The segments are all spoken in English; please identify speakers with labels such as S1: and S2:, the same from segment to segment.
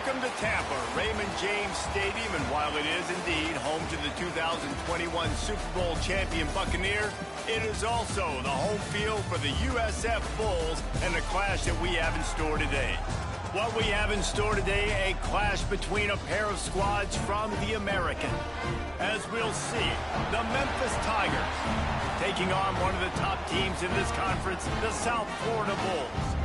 S1: Welcome to Tampa, Raymond James Stadium, and while it is indeed home to the 2021 Super Bowl champion Buccaneers, it is also the home field for the USF Bulls and the clash that we have in store today. What we have in store today, a clash between a pair of squads from the American. As we'll see, the Memphis Tigers taking on one of the top teams in this conference, the South Florida Bulls.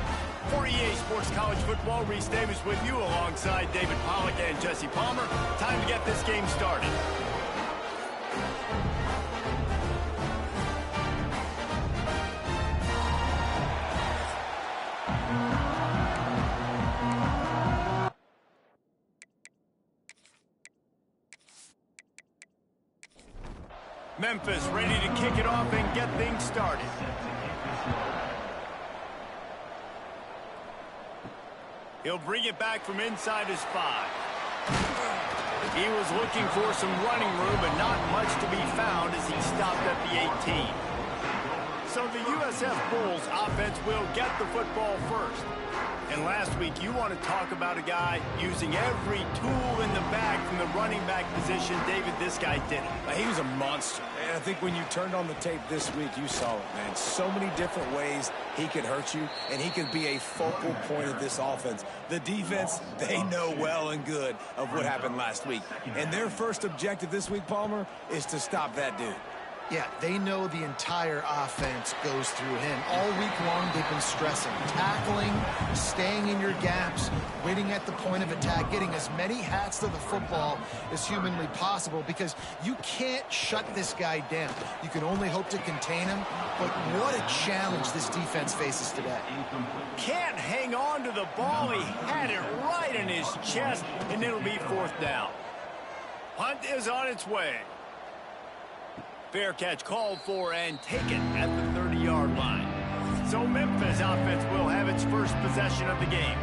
S1: For EA Sports College Football, Reese Davis with you alongside David Pollack and Jesse Palmer. Time to get this game started. Memphis ready to kick it off and get things started. He'll bring it back from inside his 5. He was looking for some running room, but not much to be found as he stopped at the 18. So the USF Bulls offense will get the football first. And last week, you want to talk about a guy using every tool in the bag from the running back position. David, this guy did it.
S2: He was a monster. And I think when you turned on the tape this week, you saw it, man. So many different ways he could hurt you, and he could be a focal point of this offense. The defense, they know well and good of what happened last week. And their first objective this week, Palmer, is to stop that dude.
S3: Yeah, they know the entire offense goes through him. All week long, they've been stressing, tackling, staying in your gaps, waiting at the point of attack, getting as many hats to the football as humanly possible, because you can't shut this guy down. You can only hope to contain him, but what a challenge this defense faces today.
S1: Can't hang on to the ball. He had it right in his chest, and it'll be 4th down. Punt is on its way. Fair catch called for and taken at the 30-yard line. So Memphis offense will have its first possession of the game.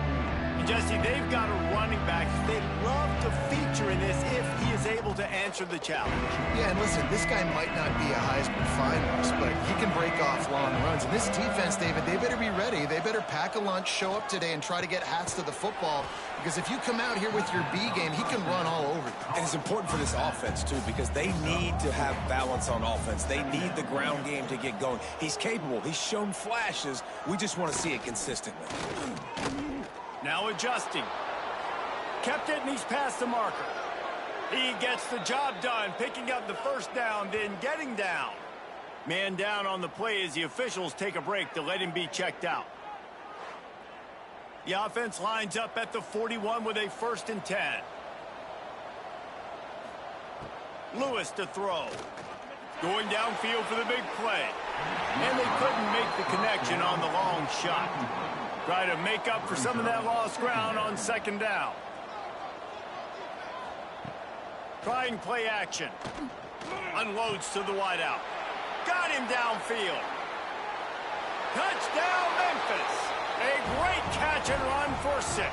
S1: And Jesse, they've got a running back they'd love to feature in this if he is able to answer the challenge.
S3: Yeah, and listen, this guy might not be a Heisman finalist, but he can break off long runs. And this defense, David, they better be ready. They better pack a lunch, show up today, and try to get hats to the football. Because if you come out here with your B game, he can run all over you.
S2: And it's important for this offense, too, because they need to have balance on offense. They need the ground game to get going. He's capable. He's shown flashes. We just want to see it consistently.
S1: Now adjusting. Kept it, and he's past the marker. He gets the job done, picking up the first down, then getting down. Man down on the play as the officials take a break to let him be checked out. The offense lines up at the 41 with a 1st and 10. Lewis to throw. Going downfield for the big play. And they couldn't make the connection on the long shot. Try to make up for some of that lost ground on 2nd down. Trying play action. Unloads to the wideout. Got him downfield. Touchdown, Memphis. A great catch and run for 6.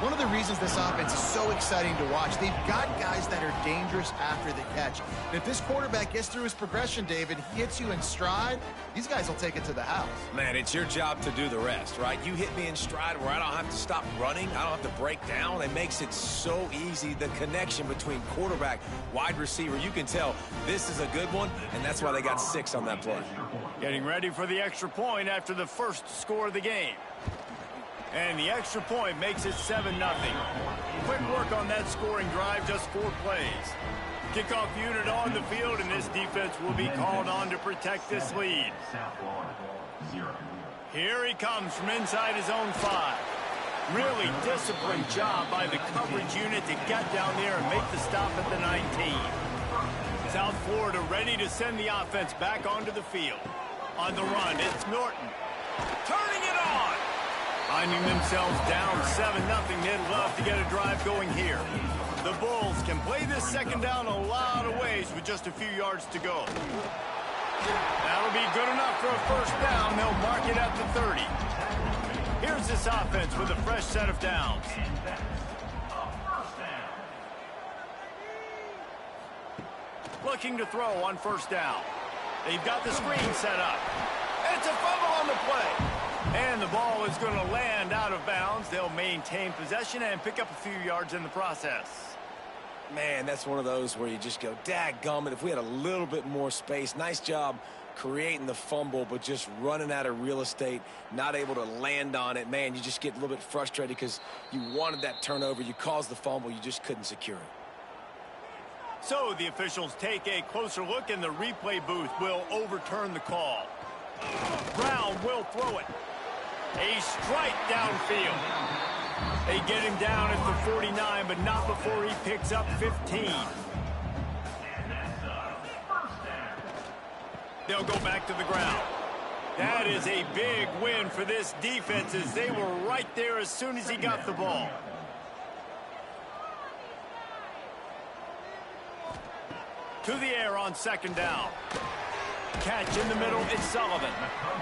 S3: One of the reasons this offense is so exciting to watch, they've got guys that are dangerous after the catch. And if this quarterback gets through his progression, David, he hits you in stride, these guys will take it to the house.
S2: Man, it's your job to do the rest, right? You hit me in stride where I don't have to stop running. I don't have to break down. It makes it so easy, the connection between quarterback, wide receiver. You can tell this is a good one, and that's why they got 6 on that play.
S1: Getting ready for the extra point after the first score of the game. And the extra point makes it 7-0. Quick work on that scoring drive, just 4 plays. Kickoff unit on the field, and this defense will be called on to protect this lead. Here he comes from inside his own 5. Really disciplined job by the coverage unit to get down there and make the stop at the 19. South Florida ready to send the offense back onto the field. On the run, it's Norton. Turning it on! Finding themselves down 7-0, they'd love to get a drive going here. The Bulls can play this 2nd down a lot of ways with just a few yards to go. That'll be good enough for a 1st down. They'll mark it at the 30. Here's this offense with a fresh set of downs. Looking to throw on 1st down. They've got the screen set up. It's a fumble on the play. And the ball is going to land out of bounds. They'll maintain possession and pick up a few yards in the process.
S2: Man, that's one of those where you just go, dadgummit, if we had a little bit more space. Nice job creating the fumble, but just running out of real estate, not able to land on it. Man, you just get a little bit frustrated because you wanted that turnover. You caused the fumble. You just couldn't secure it.
S1: So the officials take a closer look, and the replay booth will overturn the call. Brown will throw it. A strike downfield. They get him down at the 49, but not before he picks up 15. They'll go back to the ground. That is a big win for this defense, as they were right there as soon as he got the ball. To the air on second down. Catch in the middle, it's Sullivan.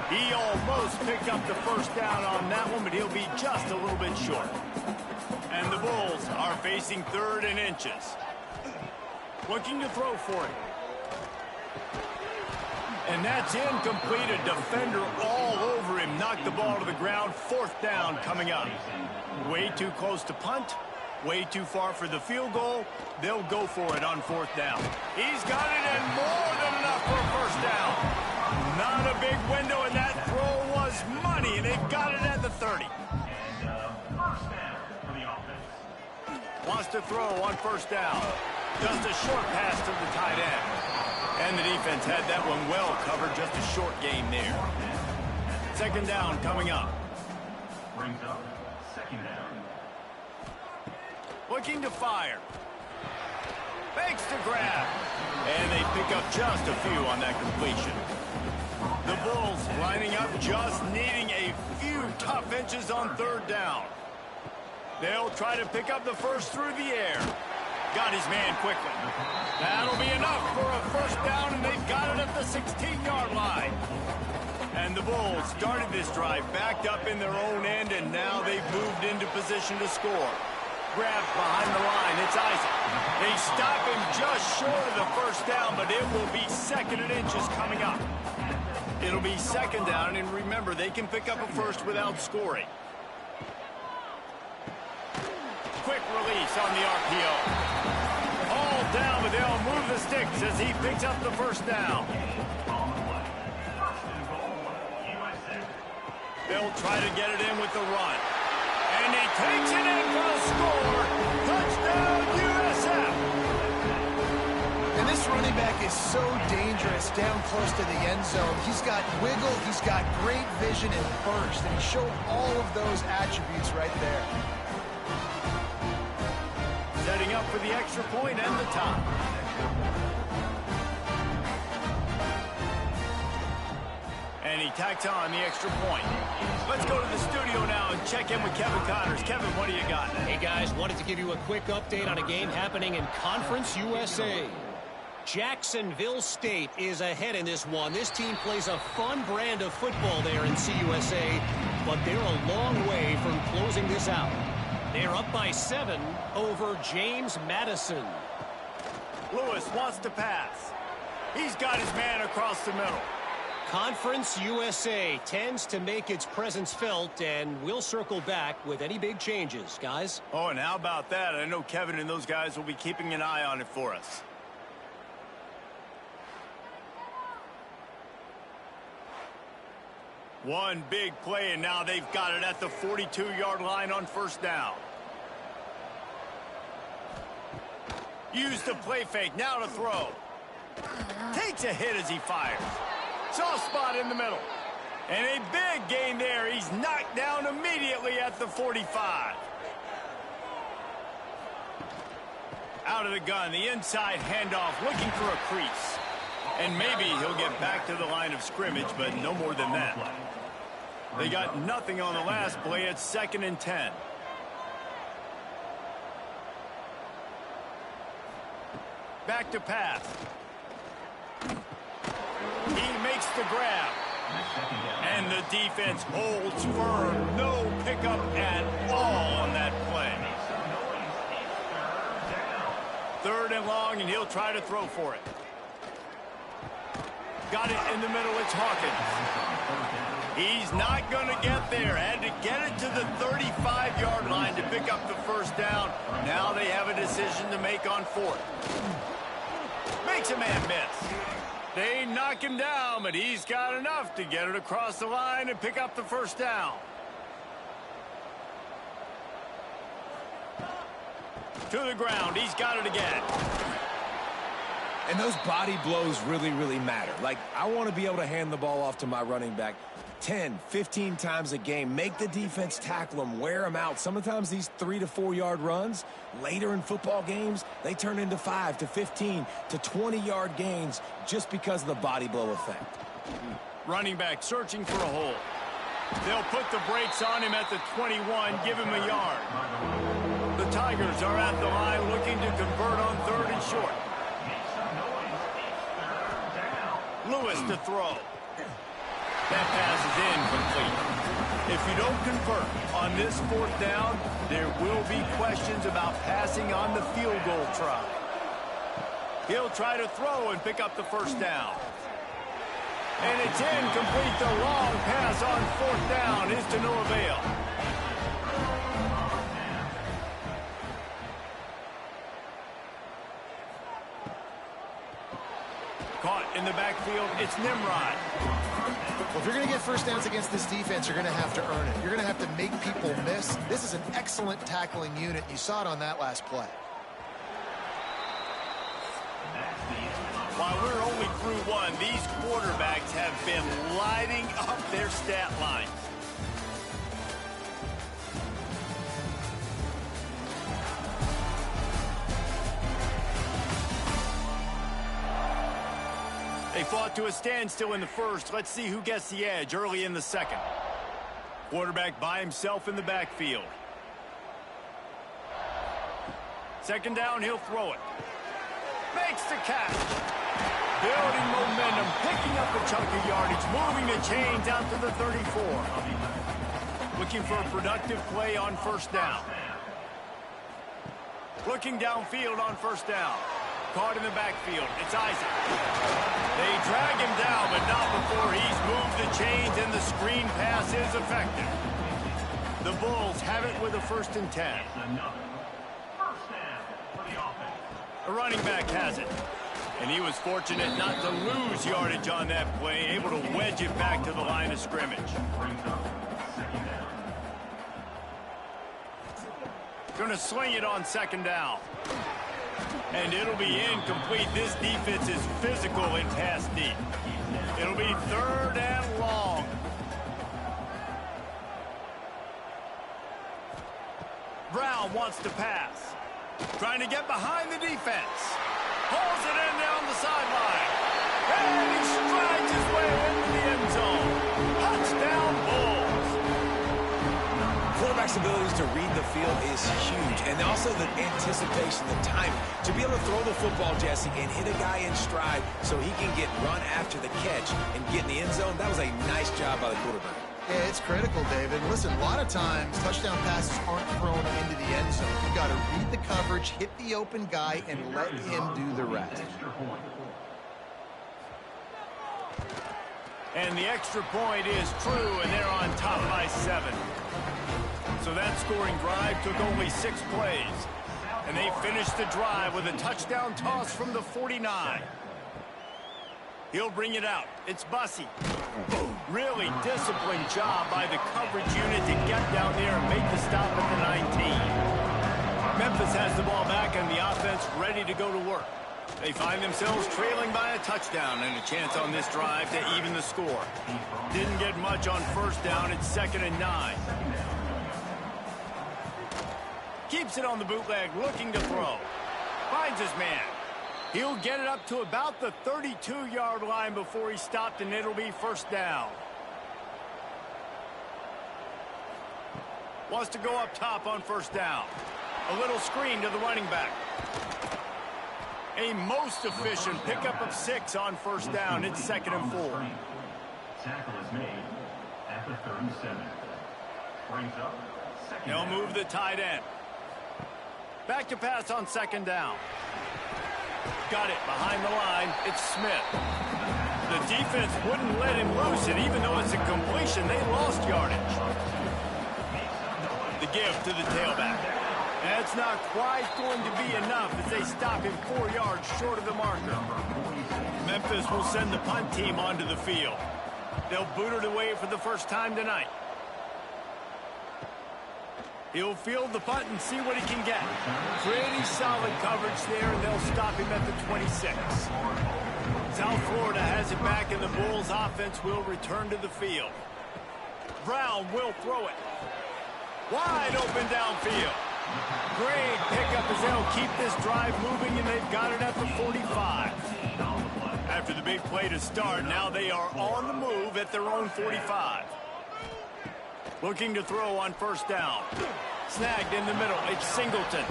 S1: He almost picked up the first down on that one, but he'll be just a little bit short. And the Bulls are facing 3rd and inches. Looking to throw for it. And that's incomplete. A defender all over him. Knocked the ball to the ground. 4th down coming up. Way too close to punt. Way too far for the field goal. They'll go for it on 4th down. He's got it, and more than enough for a first down. Not a big window, and that throw was money, and they've got it at the 30. Wants to throw on 1st down. Just a short pass to the tight end. And the defense had that one well covered. Just a short game there. 2nd down coming up. Brings up 2nd down. Looking to fire. Fakes to grab. And they pick up just a few on that completion. The Bulls lining up, just needing a few tough inches on 3rd down. They'll try to pick up the first through the air. Got his man quickly. That'll be enough for a first down, and they've got it at the 16-yard line. And the Bulls started this drive backed up in their own end, and now they've moved into position to score. Grabbed behind the line, it's Isaac. They stop him just short of the first down, but it will be 2nd and inches coming up. It'll be 2nd down, and remember, they can pick up a first without scoring. Quick release on the RPO. All down, but they'll move the sticks as he picks up the first down. They'll try to get it in with the run. And he takes it in for a score. Touchdown, USF.
S3: And this running back is so dangerous down close to the end zone. He's got wiggle, he's got great vision and burst, and he showed all of those attributes right there.
S1: Setting up for the extra point and the top. And he tacks on the extra point. Let's go to the studio now and check in with Kevin Connors. Kevin, what do you got?
S4: Hey, guys, wanted to give you a quick update on a game happening in Conference USA. Jacksonville State is ahead in this one. This team plays a fun brand of football there in CUSA, but they're a long way from closing this out. They're up by 7 over James Madison.
S1: Lewis wants to pass. He's got his man across the middle.
S4: Conference USA tends to make its presence felt, and we'll circle back with any big changes, guys.
S1: Oh, and how about that? I know Kevin and those guys will be keeping an eye on it for us. One big play, and now they've got it at the 42-yard line on 1st down. Use the play fake, now to throw. Takes a hit as he fires. Soft spot in the middle. And a big gain there. He's knocked down immediately at the 45. Out of the gun, the inside handoff, looking for a crease. And maybe he'll get back to the line of scrimmage, but no more than that. They got nothing on the last play. It's 2nd and 10. Back to pass. He makes the grab. And the defense holds firm. No pickup at all on that play. 3rd and long, and he'll try to throw for it. Got it in the middle. It's Hawkins. He's not going to get there. Had to get it to the 35-yard line to pick up the first down. Now they have a decision to make on fourth. Makes a man miss. They knock him down, but he's got enough to get it across the line and pick up the first down. To the ground. He's got it again.
S2: And those body blows really, really matter. Like, I want to be able to hand the ball off to my running back 10, 15 times a game. Make the defense tackle them, wear them out. Sometimes these 3 to 4 yard runs, later in football games, they turn into 5 to 15 to 20-yard gains just because of the body blow effect.
S1: Running back searching for a hole. They'll put the brakes on him at the 21, give him a yard. The Tigers are at the line looking to convert on 3rd and short. Lewis to throw. That pass is incomplete. If you don't convert on this 4th down, there will be questions about passing on the field goal try. He'll try to throw and pick up the first down. And it's incomplete. The long pass on 4th down is to no avail. Caught in the backfield, it's Nimrod.
S3: Well, if you're going to get first downs against this defense, you're going to have to earn it. You're going to have to make people miss. This is an excellent tackling unit. You saw it on that last play.
S1: While we're only through one, these quarterbacks have been lighting up their stat lines. They fought to a standstill in the first. Let's see who gets the edge early in the second. Quarterback by himself in the backfield. Second down, he'll throw it. Makes the catch. Building momentum, picking up a chunk of yardage, moving the chains out to the 34. Looking for a productive play on first down. Looking downfield on first down. Caught in the backfield. It's Isaac. They drag him down, but not before he's moved the chains and the screen pass is effective. The Bulls have it with a 1st and 10. The running back has it. And he was fortunate not to lose yardage on that play, able to wedge it back to the line of scrimmage. Going to sling it on 2nd down. And it'll be incomplete. This defense is physical and pass deep. It'll be 3rd and long. Brown wants to pass. Trying to get behind the defense. Pulls it in down the sideline. And he strides his way into the end zone. Touchdown, Bulls.
S2: Quarterback's abilities to read the field is huge. And also the anticipation, the timing. To be able to throw the football, Jesse, and hit a guy in stride so he can get run after the catch and get in the end zone, that was a nice job by the quarterback.
S3: Yeah, it's critical, David. Listen, a lot of times touchdown passes aren't thrown into the end zone. You've got to read the coverage, hit the open guy, and let him do the rest.
S1: And the extra point is true, and they're on top by 7. So that scoring drive took only 6 plays. And they finished the drive with a touchdown toss from the 49. He'll bring it out. It's Bussey. Really disciplined job by the coverage unit to get down there and make the stop at the 19. Memphis has the ball back and the offense ready to go to work. They find themselves trailing by a touchdown and a chance on this drive to even the score. Didn't get much on first down. It's 2nd and 9. Keeps it on the bootleg, looking to throw. Finds his man. He'll get it up to about the 32-yard line before he stopped, and it'll be 1st down. Wants to go up top on 1st down. A little screen to the running back. A most efficient pickup of 6 on 1st down. It's 2nd and 4.
S5: Tackle is made at the 37. Brings up 2nd.
S1: They'll move the tight end. Back to pass on 2nd down. Got it behind the line. It's Smith. The defense wouldn't let him loose, and even though it's a completion, they lost yardage. The give to the tailback. That's not quite going to be enough as they stop him 4 yards short of the marker. Memphis will send the punt team onto the field. They'll boot it away for the first time tonight. He'll field the punt and see what he can get. Pretty solid coverage there, and they'll stop him at the 26. South Florida has it back, and the Bulls offense will return to the field. Brown will throw it. Wide open downfield. Great pickup as they'll keep this drive moving, and they've got it at the 45. After the big play to start, now they are on the move at their own 45. Looking to throw on first down. Snagged in the middle. It's Singleton.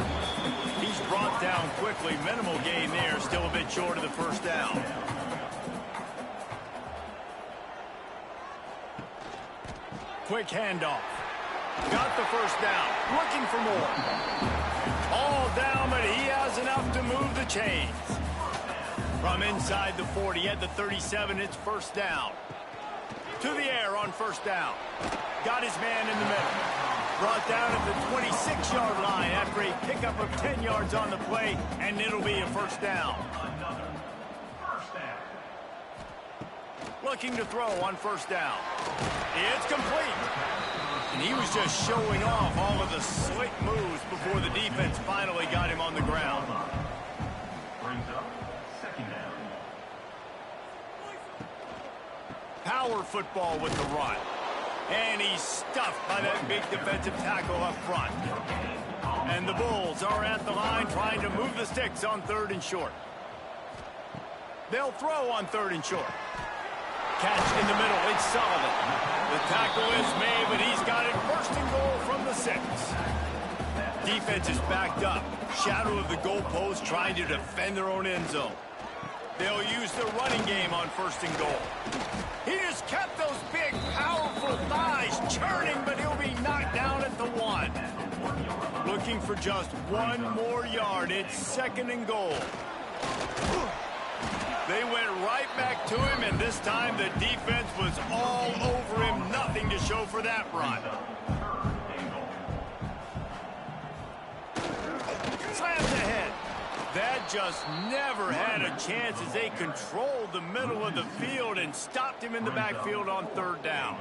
S1: He's brought down quickly. Minimal gain there. Still a bit short of the first down. Quick handoff. Got the first down. Looking for more. All down, but he has enough to move the chains. From inside the 40 at the 37, it's first down. To the air on first down. Got his man in the middle. Brought down at the 26-yard line after a pickup of 10 yards on the play, and it'll be a first down. Looking to throw on first down. It's complete. And he was just showing off all of the slick moves before the defense finally got him on the ground.
S5: Brings up second down.
S1: Power football with the run. And he's stuffed by that big defensive tackle up front. And the Bulls are at the line trying to move the sticks on 3rd and short. They'll throw on 3rd and short. Catch in the middle. It's Sullivan. The tackle is made, but he's got it 1st and goal from the 6. Defense is backed up. Shadow of the goalpost trying to defend their own end zone. They'll use the running game on 1st and goal. He just kept those big, powerful thighs churning, but he'll be knocked down at the 1. Looking for just 1 more yard. It's 2nd and goal. They went right back to him, and this time the defense was all over him. Nothing to show for that run. Slams ahead. That just never had a chance as they controlled the middle of the field and stopped him in the backfield on 3rd down.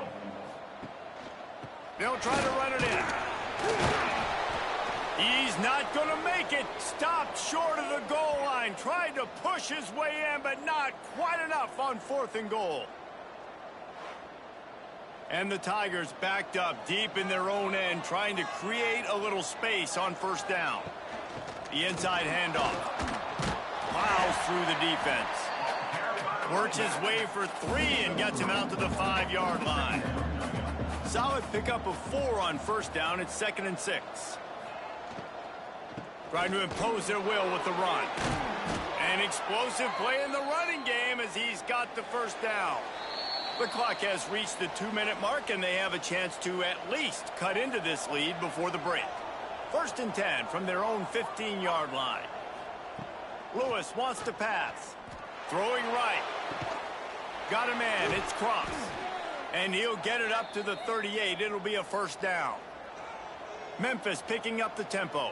S1: They'll try to run it in. He's not going to make it. Stopped short of the goal line. Tried to push his way in, but not quite enough on 4th and goal. And the Tigers backed up deep in their own end, trying to create a little space on 1st down. The inside handoff. Plows through the defense. Works his way for 3 and gets him out to the 5-yard line. Solid pickup of 4 on 1st down. It's 2nd and 6. Trying to impose their will with the run. An explosive play in the running game as he's got the 1st down. The clock has reached the 2-minute mark, and they have a chance to at least cut into this lead before the break. 1st and 10 from their own 15-yard line. Lewis wants to pass. Throwing right. Got a man. It's Cross. And he'll get it up to the 38. It'll be a 1st down. Memphis picking up the tempo.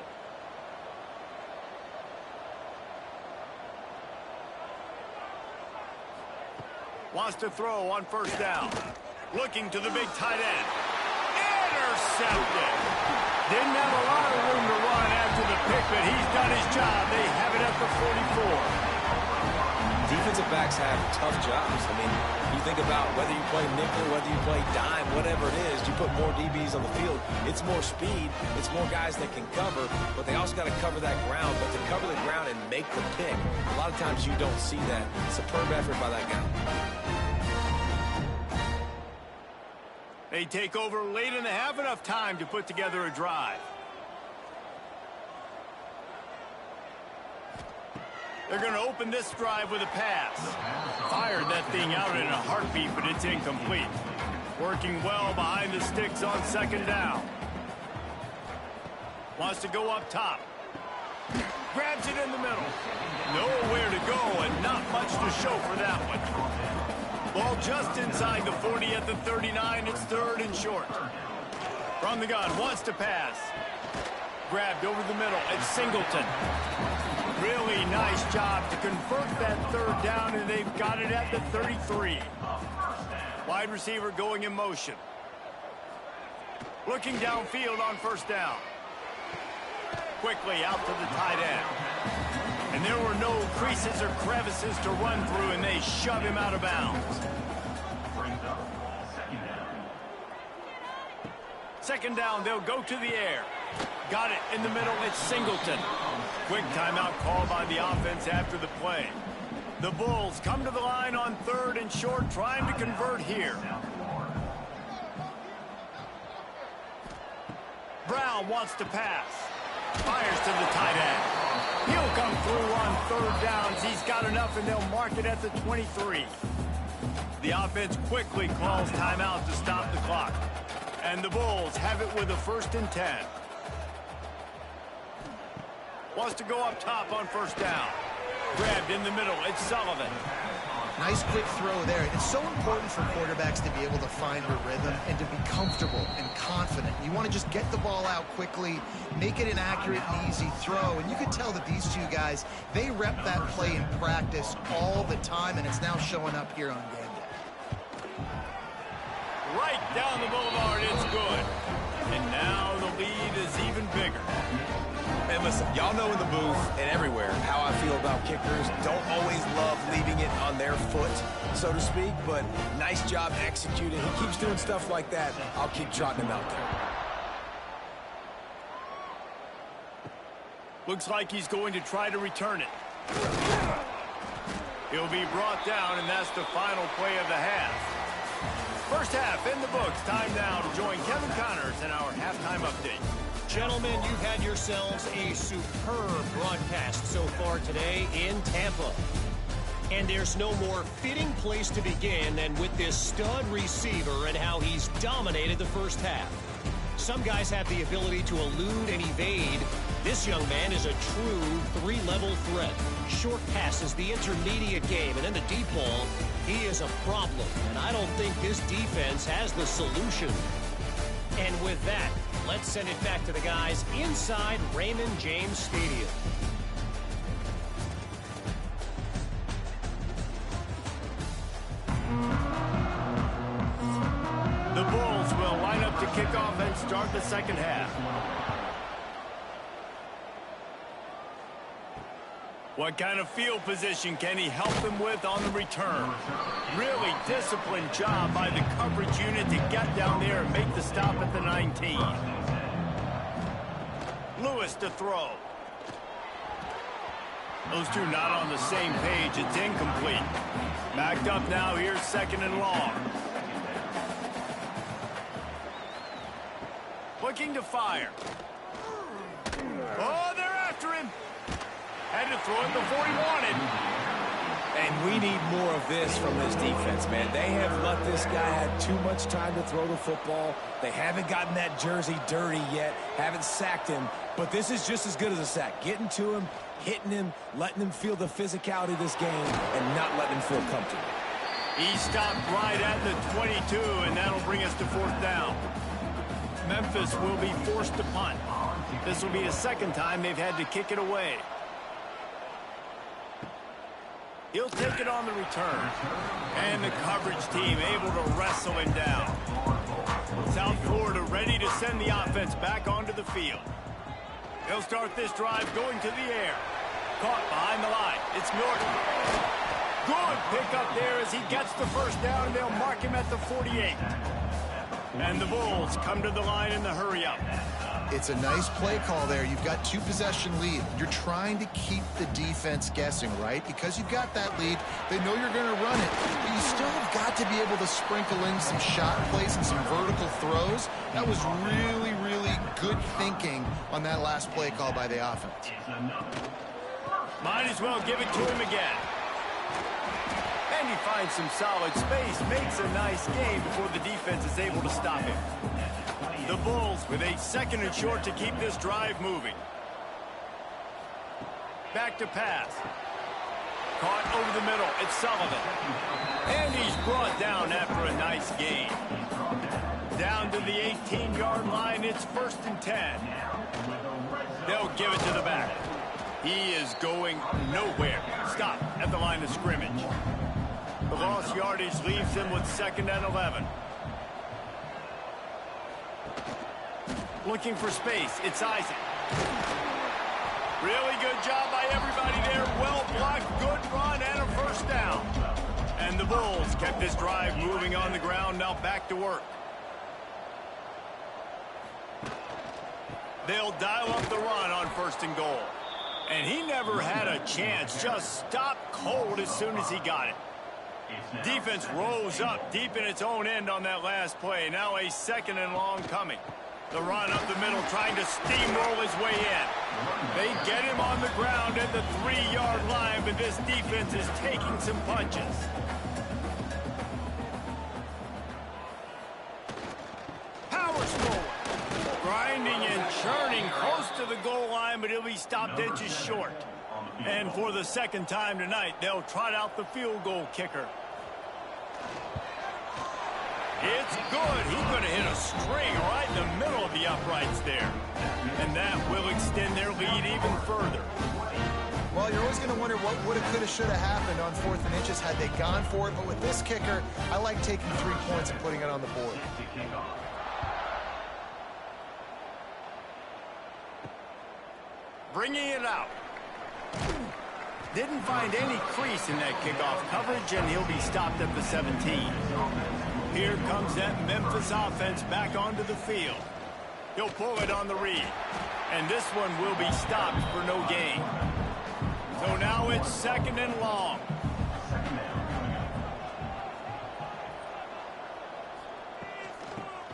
S1: Wants to throw on 1st down. Looking to the big tight end. Intercepted. Didn't have a lot of room to run after the pick, but he's done his job. They have it at the 44.
S2: Defensive backs have tough jobs. I mean, you think about whether you play nickel, whether you play dime, whatever it is, you put more DBs on the field. It's more speed. It's more guys that can cover, but they also got to cover that ground. But to cover the ground and make the pick, a lot of times you don't see that. Superb effort by that guy.
S1: They take over late and they have enough time to put together a drive. They're going to open this drive with a pass. Fired that thing out in a heartbeat, but it's incomplete. Working well behind the sticks on 2nd down. Wants to go up top. Grabs it in the middle. Nowhere to go and not much to show for that one. Ball just inside the 40 at the 39. It's 3rd and short. From the gun, wants to pass. Grabbed over the middle. It's Singleton. Really nice job to convert that 3rd down, and they've got it at the 33. Wide receiver going in motion. Looking downfield on 1st down. Quickly out to the tight end. And there were no creases or crevices to run through, and they shove him out of bounds. Second down, they'll go to the air. Got it in the middle, it's Singleton. Quick timeout call by the offense after the play. The Bulls come to the line on 3rd and short, trying to convert here. Brown wants to pass. Fires to the tight end. He'll come through on 3rd downs. He's got enough, and they'll mark it at the 23. The offense quickly calls timeout to stop the clock. And the Bulls have it with a 1st and 10. Wants to go up top on 1st down. Grabbed in the middle. It's Sullivan.
S3: Nice quick throw there. It's so important for quarterbacks to be able to find their rhythm and to be comfortable and confident. You want to just get the ball out quickly, make it an accurate and easy throw. And you can tell that these two guys, they rep that play in practice all the time, and it's now showing up here on game day.
S1: Right down the boulevard, it's good. And now the lead is even bigger.
S2: And listen, y'all know in the booth and everywhere how I feel about kickers. Don't always love leaving it on their foot, so to speak, but nice job executing. He keeps doing stuff like that. I'll keep trotting him out there.
S1: Looks like he's going to try to return it. He'll be brought down, and that's the final play of the half. First half in the books. Time now to join Kevin Connors in our halftime update.
S4: Gentlemen, you've had yourselves a superb broadcast so far today in Tampa. And there's no more fitting place to begin than with this stud receiver and how he's dominated the first half. Some guys have the ability to elude and evade. This young man is a true 3-level threat. Short passes, the intermediate game, and then the deep ball. He is a problem, and I don't think this defense has the solution. And with that, let's send it back to the guys inside Raymond James Stadium.
S1: The Bulls will line up to kick off and start the second half. What kind of field position can he help them with on the return? Really disciplined job by the coverage unit to get down there and make the stop at the 19. Lewis to throw. Those two not on the same page. It's incomplete. Backed up now. Here's 2nd and long. Looking to fire. Oh, they're after him. Had to throw it before he wanted.
S2: And we need more of this from this defense, man. They have let this guy have too much time to throw the football. They haven't gotten that jersey dirty yet, haven't sacked him. But this is just as good as a sack. Getting to him, hitting him, letting him feel the physicality of this game, and not letting him feel comfortable.
S1: He stopped right at the 22, and that'll bring us to 4th down. Memphis will be forced to punt. This will be the 2nd time they've had to kick it away. He'll take it on the return. And the coverage team able to wrestle him down. South Florida ready to send the offense back onto the field. They'll start this drive going to the air. Caught behind the line. It's Norton. Good pickup there as he gets the 1st down, and they'll mark him at the 48. And the Bulls come to the line in the hurry-up.
S3: It's a nice play call there. You've got 2-possession lead. You're trying to keep the defense guessing, right? Because you've got that lead, they know you're going to run it. But you still have got to be able to sprinkle in some shot plays and some vertical throws. That was really, really good thinking on that last play call by the offense.
S1: Might as well give it to him again. And he finds some solid space, makes a nice game before the defense is able to stop him. The Bulls with a 2nd and short to keep this drive moving. Back to pass. Caught over the middle. It's Sullivan. And he's brought down after a nice gain. Down to the 18-yard line. It's 1st and 10. They'll give it to the back. He is going nowhere. Stop at the line of scrimmage. The lost yardage leaves him with 2nd and 11. Looking for space. It's Isaac. Really good job by everybody there. Well blocked, good run, and a 1st down. And the Bulls kept this drive moving on the ground. Now back to work. They'll dial up the run on 1st and goal. And he never had a chance. Just stopped cold as soon as he got it. Defense rose up deep in its own end on that last play. Now a 2nd and long coming. The run up the middle, trying to steamroll his way in. They get him on the ground at the 3-yard line, but this defense is taking some punches. Powers forward. Grinding and churning close to the goal line, but he'll be stopped inches short. And for the 2nd time tonight, they'll trot out the field goal kicker. It's good. He's going to hit a string right in the middle of the uprights there. And that will extend their lead even further.
S3: Well, you're always going to wonder what woulda, coulda, shoulda happened on 4th and inches had they gone for it. But with this kicker, I like taking 3 points and putting it on the board.
S1: Bringing it out. Didn't find any crease in that kickoff coverage, and he'll be stopped at the 17. Here comes that Memphis offense back onto the field. He'll pull it on the read. And this one will be stopped for no gain. So now it's 2nd and long.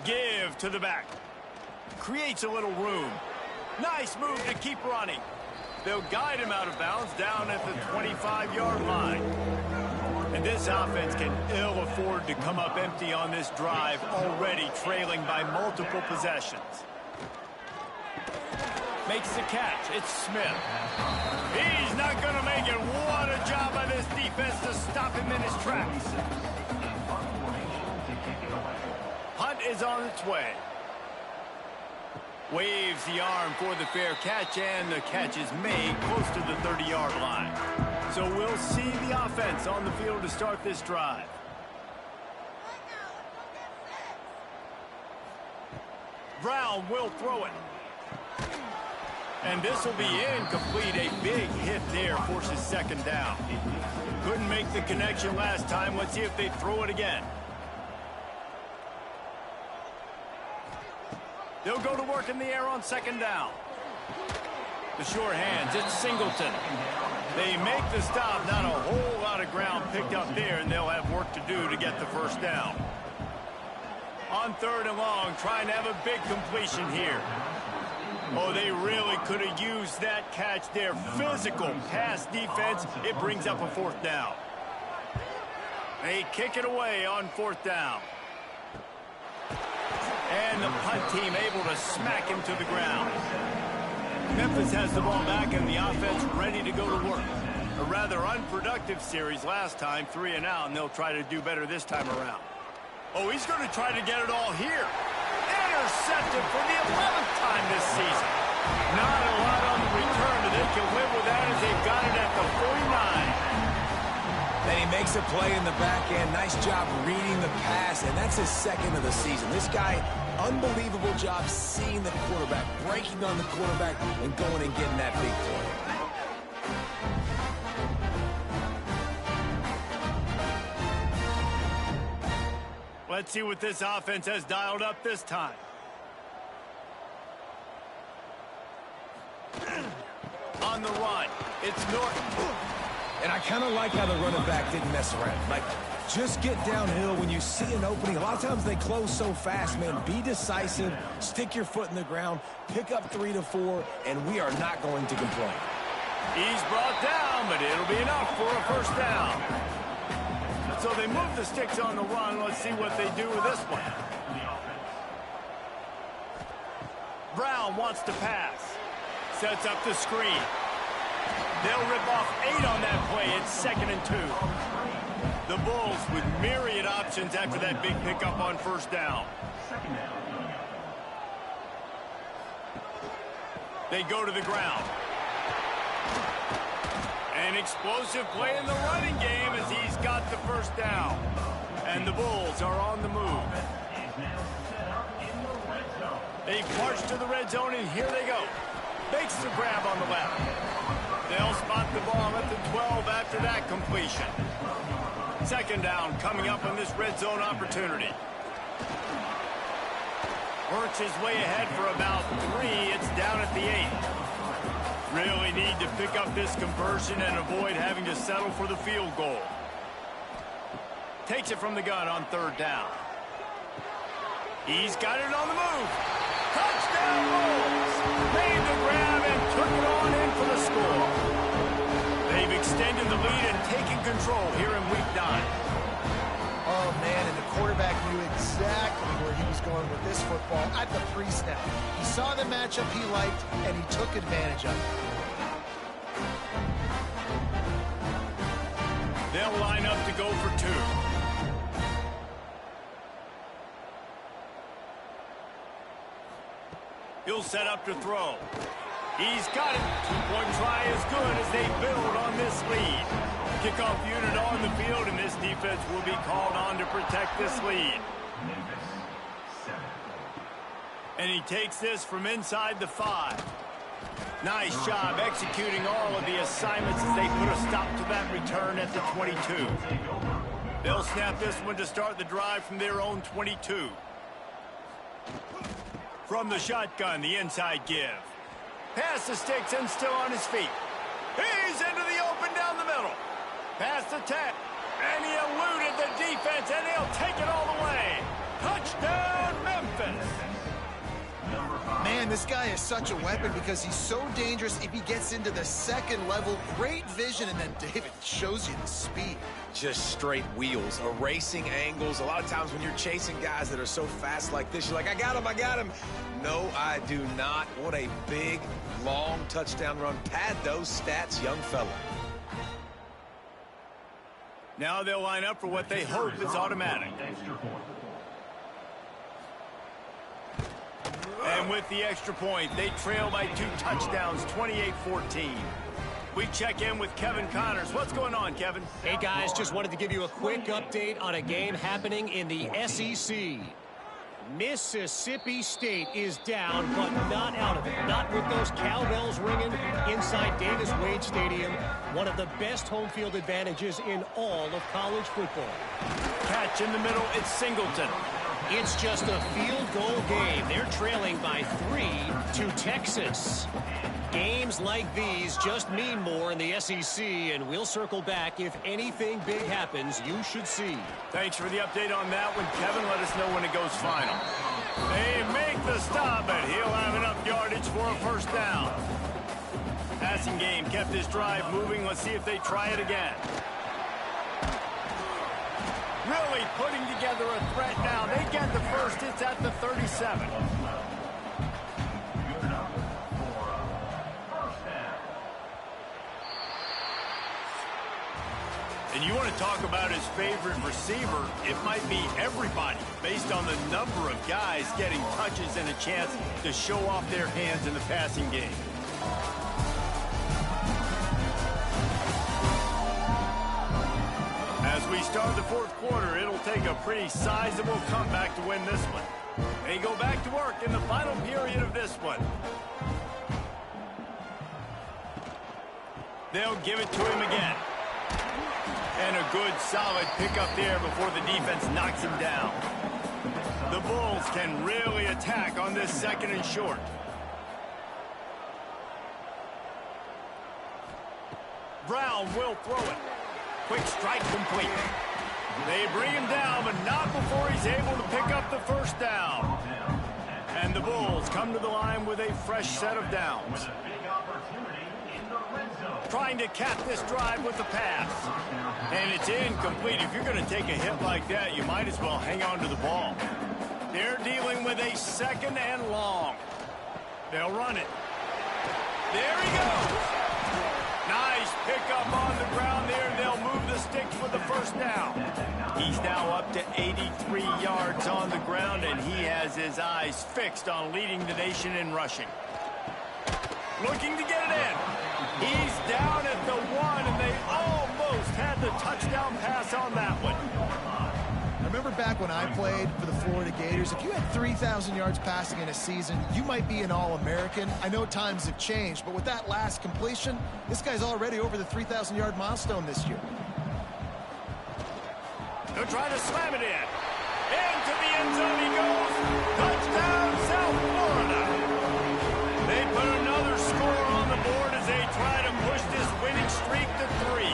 S1: Give to the back. Creates a little room. Nice move to keep running. They'll guide him out of bounds down at the 25-yard line. And this offense can ill afford to come up empty on this drive, already trailing by multiple possessions. Makes the catch. It's Smith. He's not going to make it. What a job by this defense to stop him in his tracks. Punt is on its way. Waves the arm for the fair catch, and the catch is made close to the 30-yard line. So we'll see the offense on the field to start this drive. Brown will throw it. And this will be incomplete. A big hit there forces 2nd down. Couldn't make the connection last time. Let's see if they throw it again. They'll go to work in the air on 2nd down. The sure hands, it's Singleton. They make the stop, not a whole lot of ground picked up there, and they'll have work to do to get the 1st down. On 3rd and long, trying to have a big completion here. Oh, they really could have used that catch there. Physical pass defense, it brings up a 4th down. They kick it away on 4th down. And the punt team able to smack him to the ground. Memphis has the ball back and the offense ready to go to work. A rather unproductive series last time, 3 and out, and they'll try to do better this time around. Oh, he's going to try to get it all here. Intercepted for the 11th time this season. Not a lot on the return, but they can live with that as they've got it at the 49.
S2: Then he makes a play in the back end. Nice job reading the pass, and that's his 2nd of the season. This guy, unbelievable job seeing the quarterback, breaking on the quarterback, and going and getting that big play.
S1: Let's see what this offense has dialed up this time. On the run, it's Norton.
S2: And I kind of like how the running back didn't mess around. Like, just get downhill when you see an opening. A lot of times they close so fast, man. Be decisive, stick your foot in the ground, pick up 3 to 4, and we are not going to complain.
S1: He's brought down, but it'll be enough for a 1st down. So they move the sticks on the run. Let's see what they do with this one. Brown wants to pass. Sets up the screen. They'll rip off 8 on that play. It's 2nd and 2. The Bulls with myriad options after that big pickup on first down. They go to the ground. An explosive play in the running game as he's got the first down. And the Bulls are on the move. They march to the red zone, and here they go. Makes the grab on the left. They'll spot the ball at the 12 after that completion. 2nd down coming up on this red zone opportunity. Works his way ahead for about 3. It's down at the 8. Really need to pick up this conversion and avoid having to settle for the field goal. Takes it from the gun on 3rd down. He's got it on the move. Touchdown Bulls! Made the grab and took it on in for the score. They've extended the lead and taken control here in week 9.
S3: Oh, man, and the quarterback knew exactly where he was going with this football at the pre-snap. He saw the matchup he liked, and he took advantage of it.
S1: They'll line up to go for 2. He'll set up to throw. He's got it. 2-point try is good as they build on this lead. Kickoff unit on the field, and this defense will be called on to protect this lead.
S5: Memphis, 7.
S1: And he takes this from inside the 5. Nice job executing all of the assignments as they put a stop to that return at the 22. They'll snap this one to start the drive from their own 22. From the shotgun, the inside give. Pass the sticks and still on his feet. He's into the open down the middle. Pass the 10. And he eluded the defense, and he'll take it all the way. Touchdown, Memphis.
S3: Man, this guy is such a weapon because he's so dangerous if he gets into the 2nd level. Great vision, and then David shows you the speed.
S2: Just straight wheels, erasing angles. A lot of times when you're chasing guys that are so fast like this, you're like, I got him. No, I do not. What a big, long touchdown run. Pad those stats, young fella.
S1: Now they'll line up for what they hope is automatic. And with the extra point, they trail by 2 touchdowns, 28-14. We check in with Kevin Connors. What's going on, Kevin?
S4: Hey, guys, just wanted to give you a quick update on a game happening in the SEC. Mississippi State is down, but not out of it. Not with those cowbells ringing inside Davis-Wade Stadium. One of the best home field advantages in all of college football.
S1: Catch in the middle, it's Singleton.
S4: It's just a field goal game. They're trailing by 3 to Texas. Games like these just mean more in the SEC, and we'll circle back if anything big happens you should see.
S1: Thanks for the update on that one, Kevin. Let us know when it goes final. They make the stop, but he'll have enough yardage for a first down. Passing game kept this drive moving. Let's see if they try it again. Really putting together a threat now. They get the first. It's at the 37. And you want to talk about his favorite receiver, it might be everybody, based on the number of guys getting touches and a chance to show off their hands in the passing game. As we start the 4th quarter, it'll take a pretty sizable comeback to win this one. They go back to work in the final period of this one. They'll give it to him again. And a good, solid pickup there before the defense knocks him down. The Bulls can really attack on this 2nd and short. Brown will throw it. Quick strike complete. They bring him down, but not before he's able to pick up the first down. And the Bulls come to the line with a fresh set of downs. Trying to cap this drive with the pass. And it's incomplete. If you're going to take a hit like that, you might as well hang on to the ball. They're dealing with a 2nd and long. They'll run it. There he goes. Nice Nice pickup on the ground there. They'll move the sticks for the first down. He's now up to 83 yards on the ground, and he has his eyes fixed on leading the nation in rushing. Looking to get it in. He's down at the 1, and they almost had the touchdown pass on that one.
S3: I remember back when I played for the Florida Gators, if you had 3,000 yards passing in a season, you might be an All-American. I know times have changed, but with that last completion, this guy's already over the 3,000-yard milestone this year.
S1: They'll try to slam it in. Into the end zone he goes. Touchdown, South Florida. They put another score on the board as they try to push this winning streak to 3.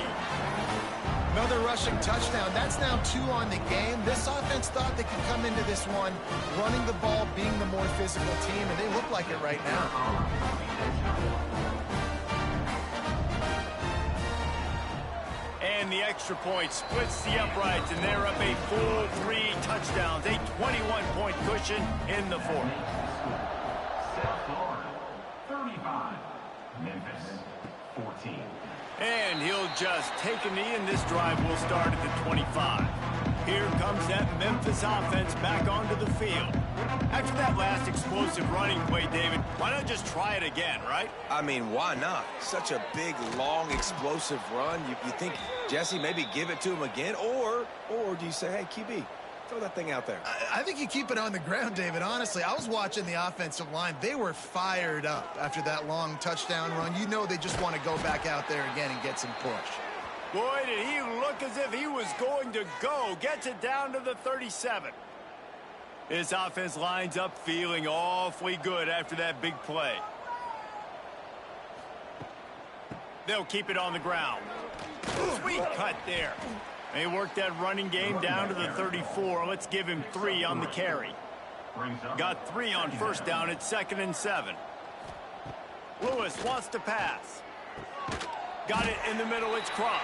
S3: Another rushing touchdown. That's now 2 on the game. This offense thought they could come into this one running the ball, being the more physical team, and they look like it right now.
S1: And the extra point splits the uprights, and they're up a full 3 touchdowns, a 21-point cushion in the 4th.
S5: South Florida, 35. Memphis, 14.
S1: And he'll just take a knee, and this drive will start at the 25. Here comes that Memphis offense back onto the field. After that last explosive running play, David, why not just try it again, right?
S2: I mean, why not? Such a big, long, explosive run. You think, Jesse, maybe give it to him again? Or do you say, hey, QB, throw that thing out there?
S3: I think you keep it on the ground, David. Honestly, I was watching the offensive line. They were fired up after that long touchdown run. You know they just want to go back out there again and get some push.
S1: Boy, did he look as if he was going to go. Gets it down to the 37. This offense lines up feeling awfully good after that big play. They'll keep it on the ground. Sweet cut there. They worked that running game down to the 34. Let's give him 3 on the carry. Got 3 on first down at 2nd and 7. Lewis wants to pass. Got it in the middle. It's Cross.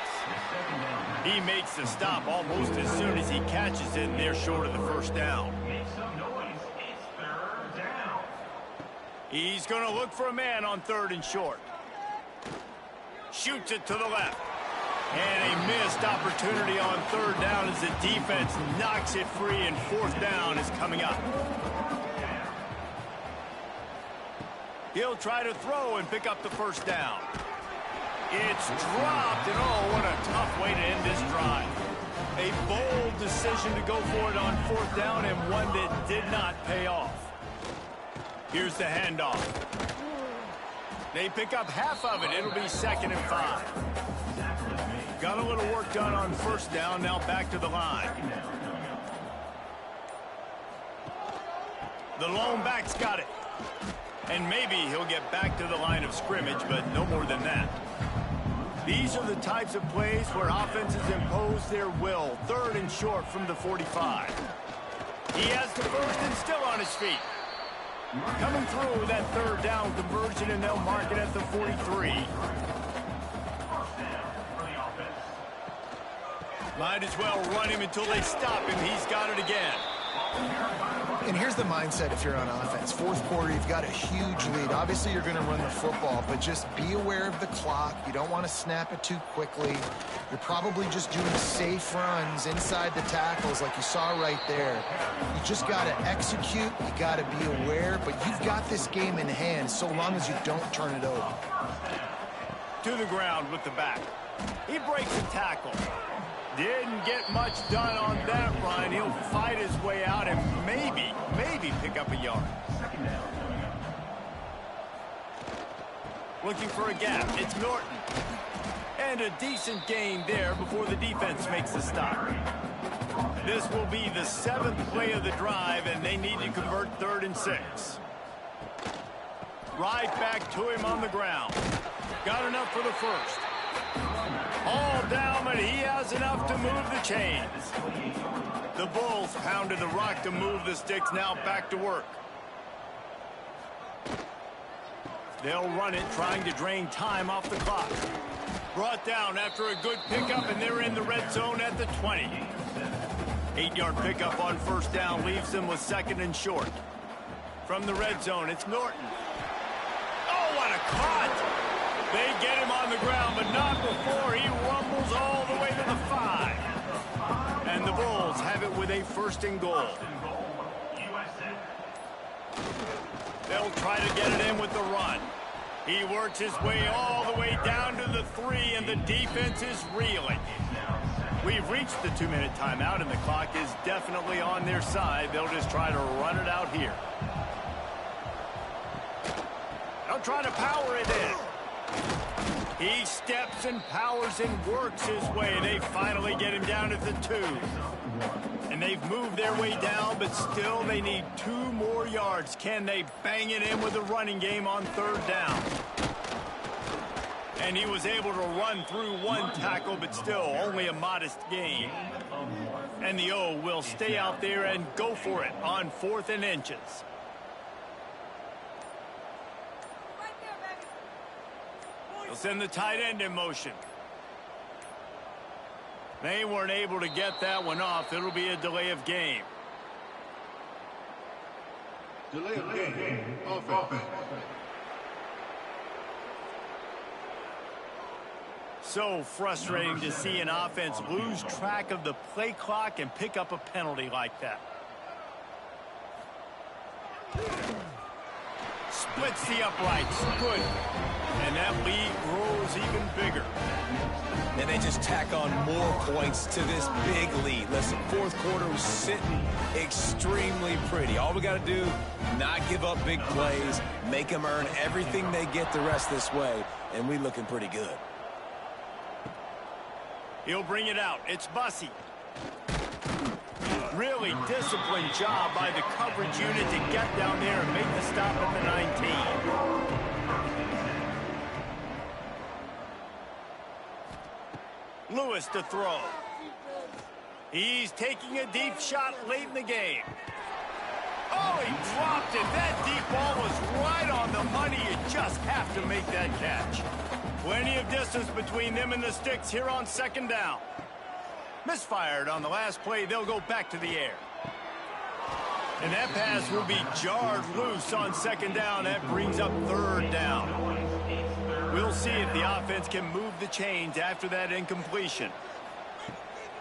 S1: He makes the stop almost as soon as he catches it, and they're short of the first down.
S5: Make some noise. It's 3rd down.
S1: He's going to look for a man on 3rd and short. Shoots it to the left. And a missed opportunity on 3rd down as the defense knocks it free, and 4th down is coming up. He'll try to throw and pick up the first down. It's dropped, and oh, what a tough way to end this drive. A bold decision to go for it on 4th down, and one that did not pay off. Here's the handoff. They pick up half of it. It'll be 2nd and 5. Got a little work done on first down, now back to the line. The lone back's got it. And maybe he'll get back to the line of scrimmage, but no more than that. These are the types of plays where offenses impose their will. 3rd and short from the 45. He has the first and still on his feet. Coming through with that 3rd down conversion, and they'll mark it at the 43. Might as well run him until they stop him. He's got it again.
S3: And here's the mindset if you're on offense. 4th quarter, you've got a huge lead. Obviously, you're going to run the football, but just be aware of the clock. You don't want to snap it too quickly. You're probably just doing safe runs inside the tackles like you saw right there. You just got to execute. You got to be aware, but you've got this game in hand so long as you don't turn it over.
S1: To the ground with the back. He breaks a tackle. Didn't get much done on that run. He'll fight his way out and maybe pick up a yard. Looking for a gap. It's Norton. And a decent gain there before the defense makes the stop. This will be the 7th play of the drive, and they need to convert 3rd and 6. Right back to him on the ground. Got enough for the first. All down, but he has enough to move the chains. The Bulls pounded the rock to move the sticks, now back to work. They'll run it, trying to drain time off the clock. Brought down after a good pickup, and they're in the red zone at the 20. 8-yard pickup on first down leaves them with 2nd and short. From the red zone, it's Norton. Oh, what a cut! They get him on the ground, but not before he rumbles all the way to the 5. And the Bulls have it with a 1st and goal. They'll try to get it in with the run. He works his way all the way down to the 3, and the defense is reeling. We've reached the 2-minute timeout, and the clock is definitely on their side. They'll just try to run it out here. They'll try to power it in. He steps and powers and works his way. They finally get him down at the 2. And they've moved their way down, but still they need 2 more yards. Can they bang it in with the running game on 3rd down? And he was able to run through 1 tackle, but still only a modest gain. And the O will stay out there and go for it on 4th and inches. They'll send the tight end in motion. They weren't able to get that one off. It'll be a delay of game.
S6: Delay of game. Offense.
S1: So frustrating to see an offense lose track of the play clock and pick up a penalty like that. Splits the uprights. Good. And that lead grows even bigger.
S2: And they just tack on more points to this big lead. Listen, 4th quarter was sitting extremely pretty. All we got to do, not give up big plays, make them earn everything they get the rest this way, and we looking pretty good.
S1: He'll bring it out. It's Bussey. Really disciplined job by the coverage unit to get down there and make the stop at the 19. Lewis to throw. He's taking a deep shot late in the game. Oh, he dropped it. That deep ball was right on the money. You just have to make that catch. Plenty of distance between them and the sticks here on 2nd down. Misfired on the last play. They'll go back to the air. And that pass will be jarred loose on 2nd down. That brings up 3rd down. We'll see if the offense can move the chains after that incompletion.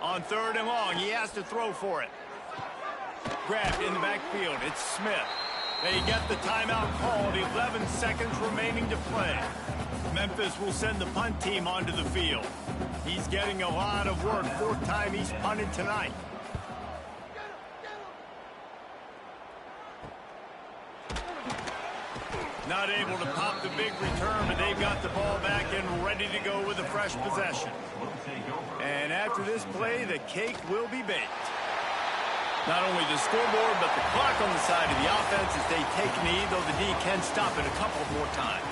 S1: On 3rd and long, he has to throw for it. Grabbed in the backfield. It's Smith. They get the timeout called. 11 seconds remaining to play. Memphis will send the punt team onto the field. He's getting a lot of work. 4th time he's punted tonight. Not able to pop the big return, but they've got the ball back and ready to go with a fresh possession. And after this play, the cake will be baked. Not only the scoreboard, but the clock on the side of the offense as they take a knee, though the D can stop it a couple more times.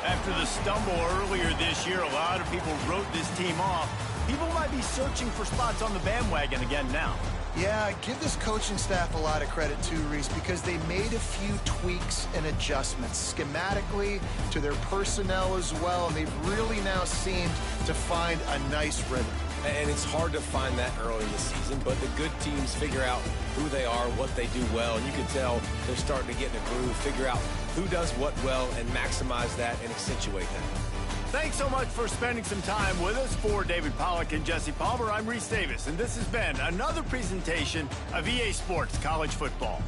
S1: After the stumble earlier this year, a lot of people wrote this team off. People might be searching for spots on the bandwagon again now.
S3: Yeah, give this coaching staff a lot of credit too, Reese, because they made a few tweaks and adjustments schematically to their personnel as well, and they've really now seemed to find a nice rhythm.
S2: And it's hard to find that early in the season, but the good teams figure out who they are, what they do well, and you can tell they're starting to get in a groove, figure out who does what well, and maximize that and accentuate that.
S1: Thanks so much for spending some time with us. For David Pollack and Jesse Palmer, I'm Reese Davis, and this has been another presentation of EA Sports College Football.